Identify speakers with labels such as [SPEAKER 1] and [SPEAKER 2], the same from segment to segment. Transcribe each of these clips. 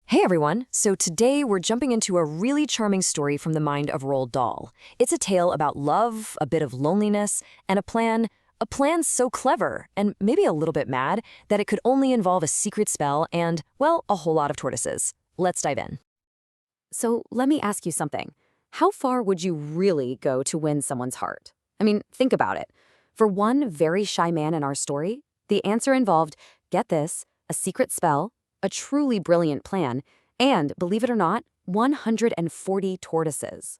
[SPEAKER 1] Hey everyone! So today we're jumping into a really charming story from the mind of Roald Dahl. It's a tale about love, a bit of loneliness, and a plan so clever and maybe a little bit mad that it could only involve a secret spell and, well, a whole lot of tortoises. Let's dive in. So let me ask you something. How far would you really go to win someone's heart? I mean, think about it. For one very shy man in our story, the answer involved, get this, a secret spell, a truly brilliant plan, and, believe it or not, 140 tortoises.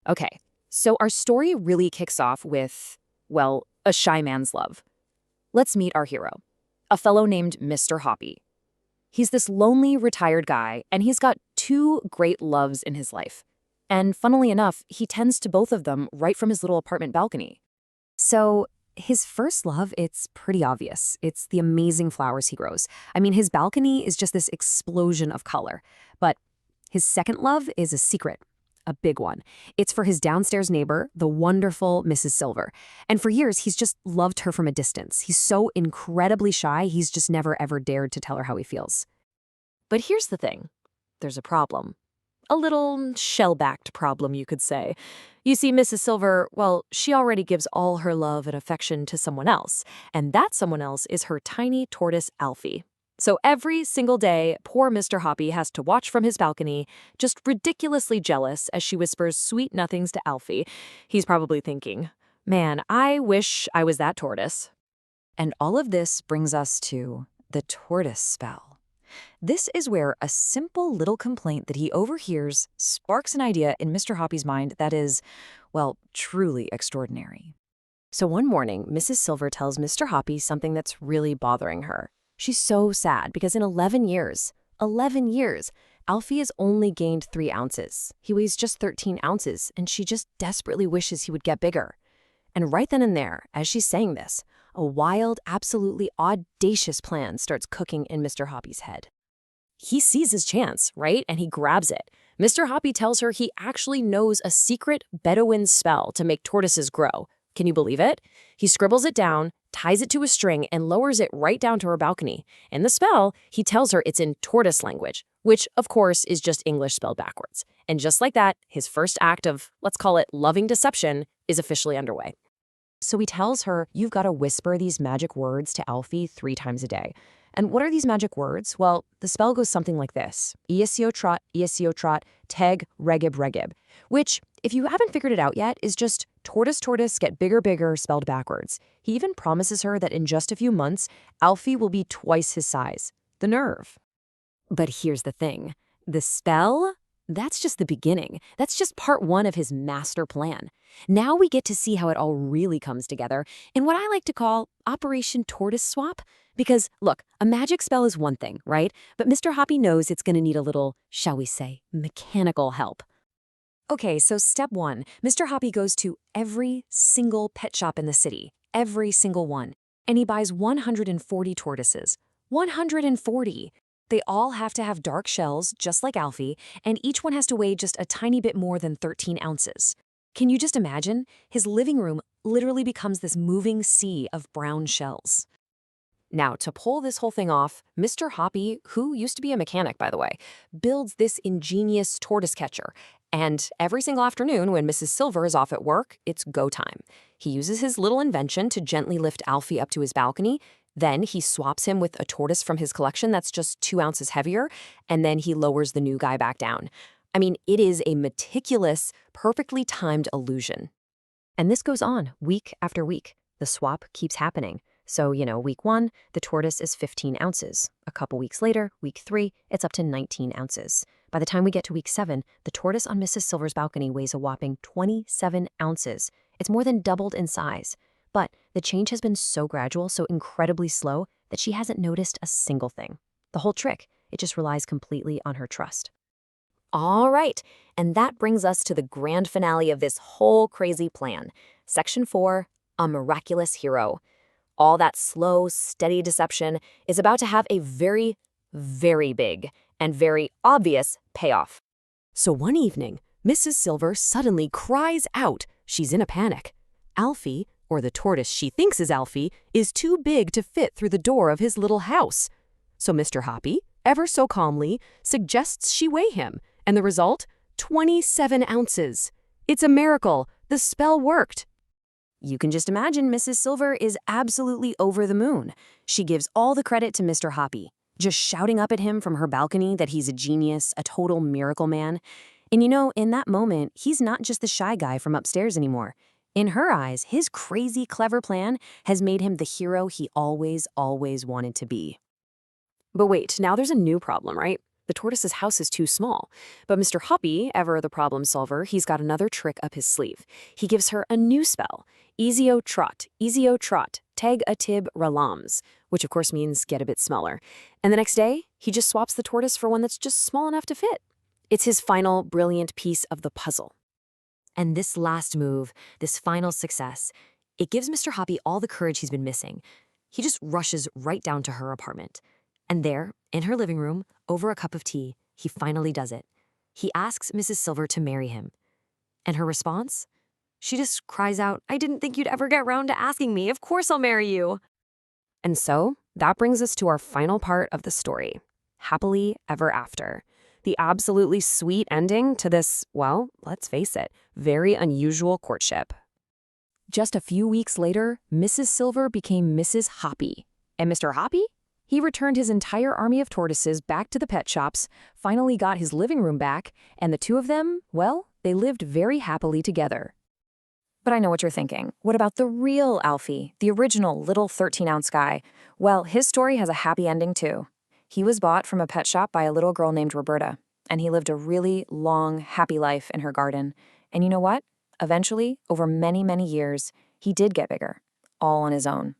[SPEAKER 1] Okay, so our story really kicks off with, well, a shy man's love. Let's meet our hero, a fellow named Mr. Hoppy. He's this lonely, retired guy, and he's got two great loves in his life. And funnily enough, he tends to both of them right from his little apartment balcony. So, his first love, it's pretty obvious. It's the amazing flowers he grows. I mean, his balcony is just this explosion of color. But his second love is a secret, a big one. It's for his downstairs neighbor, the wonderful Mrs. Silver. And for years, he's just loved her from a distance. He's so incredibly shy, he's just never ever dared to tell her how he feels. But here's the thing. There's a problem. A little shell-backed problem, you could say. You see, Mrs. Silver, well, she already gives all her love and affection to someone else, and that someone else is her tiny tortoise, Alfie. So every single day, poor Mr. Hoppy has to watch from his balcony, just ridiculously jealous as she whispers sweet nothings to Alfie. He's probably thinking, man, I wish I was that tortoise. And all of this brings us to the tortoise spell. This is where a simple little complaint that he overhears sparks an idea in Mr. Hoppy's mind that is, well, truly extraordinary. So one morning, Mrs. Silver tells Mr. Hoppy something that's really bothering her. She's so sad because in 11 years, Alfie has only gained 3 ounces. He weighs just 13 ounces, and she just desperately wishes he would get bigger. And right then and there, as she's saying this, a wild, absolutely audacious plan starts cooking in Mr. Hoppy's head. He sees his chance, right? And he grabs it. Mr. Hoppy tells her he actually knows a secret Bedouin spell to make tortoises grow. Can you believe it? He scribbles it down, ties it to a string, and lowers it right down to her balcony. In the spell, he tells her it's in tortoise language, which, of course, is just English spelled backwards. And just like that, his first act of, let's call it loving deception, is officially underway. So he tells her, you've got to whisper these magic words to Alfie 3 times a day. And what are these magic words? Well, the spell goes something like this. Esio Trot, teg, regib, which, if you haven't figured it out yet, is just tortoise, get bigger, spelled backwards. He even promises her that in just a few months, Alfie will be twice his size. The nerve. But here's the thing. The spell? That's just the beginning. That's just part 1 of his master plan. Now we get to see how it all really comes together in what I like to call Operation Tortoise Swap. Because, look, a magic spell is one thing, right? But Mr. Hoppy knows it's going to need a little, shall we say, mechanical help. Okay, so step 1. Mr. Hoppy goes to every single pet shop in the city. Every single one. And he buys 140 tortoises. 140! They all have to have dark shells, just like Alfie, and each one has to weigh just a tiny bit more than 13 ounces. Can you just imagine? His living room literally becomes this moving sea of brown shells. Now, to pull this whole thing off, Mr. Hoppy, who used to be a mechanic, by the way, builds this ingenious tortoise catcher. And every single afternoon when Mrs. Silver is off at work, it's go time. He uses his little invention to gently lift Alfie up to his balcony. Then he swaps him with a tortoise from his collection that's just 2 ounces heavier, and then he lowers the new guy back down. I mean, it is a meticulous, perfectly timed illusion. And this goes on week after week. The swap keeps happening. So, week 1, the tortoise is 15 ounces. A couple weeks later, week 3, it's up to 19 ounces. By the time we get to week 7, the tortoise on Mrs. Silver's balcony weighs a whopping 27 ounces. It's more than doubled in size. But the change has been so gradual, so incredibly slow, that she hasn't noticed a single thing. The whole trick, it just relies completely on her trust. All right, and that brings us to the grand finale of this whole crazy plan. Section 4, a miraculous hero. All that slow, steady deception is about to have a very, very big and very obvious payoff. So one evening, Mrs. Silver suddenly cries out. She's in a panic. Alfie, or the tortoise she thinks is Alfie, is too big to fit through the door of his little house. So Mr. Hoppy,
[SPEAKER 2] ever so calmly, suggests she weigh him, and the result? 27 ounces. It's a miracle. The spell worked.
[SPEAKER 1] You can just imagine Mrs. Silver is absolutely over the moon. She gives all the credit to Mr. Hoppy, just shouting up at him from her balcony that he's a genius, a total miracle man. And you know, in that moment, he's not just the shy guy from upstairs anymore. In her eyes, his crazy, clever plan has made him the hero he always wanted to be.
[SPEAKER 2] But wait, now there's a new problem, right? The tortoise's house is too small. But Mr. Hoppy, ever the problem solver, he's got another trick up his sleeve. He gives her a new spell, Esio Trot, tag a tib ralams, which of course means get a bit smaller. And the next day, he just swaps the tortoise for one that's just small enough to fit. It's his final brilliant piece of the puzzle.
[SPEAKER 1] And this last move, this final success, it gives Mr. Hoppy all the courage he's been missing. He just rushes right down to her apartment. And there, in her living room, over a cup of tea, he finally does it. He asks Mrs. Silver to marry him. And her response? She just cries out, "I didn't think you'd ever get round to asking me. Of course I'll marry you."
[SPEAKER 2] And so, that brings us to our final part of the story. Happily ever after. The absolutely sweet ending to this, well, let's face it, very unusual courtship. Just a few weeks later, Mrs. Silver became Mrs. Hoppy. And Mr. Hoppy? He returned his entire army of tortoises back to the pet shops, finally got his living room back, and the two of them, well, they lived very happily together.
[SPEAKER 1] But I know what you're thinking. What about the real Alfie, the original little 13-ounce guy? Well, his story has a happy ending too. He was bought from a pet shop by a little girl named Roberta, and he lived a really long, happy life in her garden. And you know what? Eventually, over many years, he did get bigger, all on his own.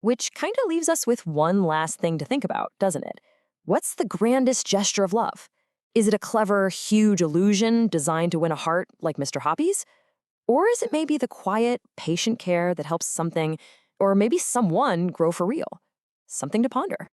[SPEAKER 1] Which kind of leaves us with one last thing to think about, doesn't it? What's the grandest gesture of love? Is it a clever, huge illusion designed to win a heart like Mr. Hoppy's? Or is it maybe the quiet, patient care that helps something, or maybe someone, grow for real? Something to ponder.